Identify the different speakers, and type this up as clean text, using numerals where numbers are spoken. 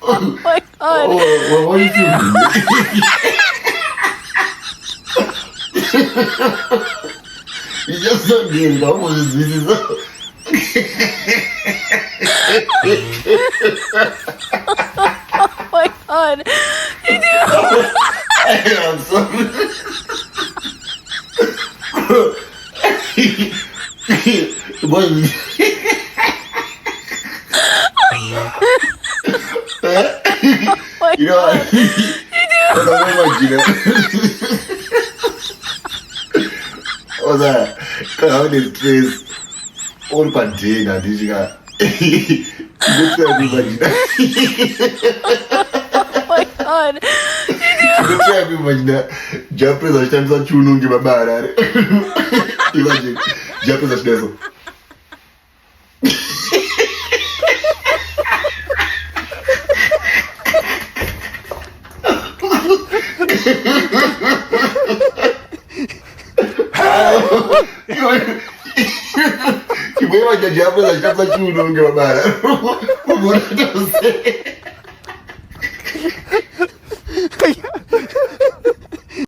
Speaker 1: Oh my god.
Speaker 2: Oh, what are you doing? You just don't get it. Almost this is up.
Speaker 1: Oh my god.
Speaker 2: I'm sorry. What? You know what? I don't know what that? How this place all container this guy. Look at everybody.
Speaker 1: Oh my god.
Speaker 2: Look at everybody. Japanese are times that you know give a bad. Imagine Japanese are there. You may want to Japanese are times that you know give a bad. What do you say?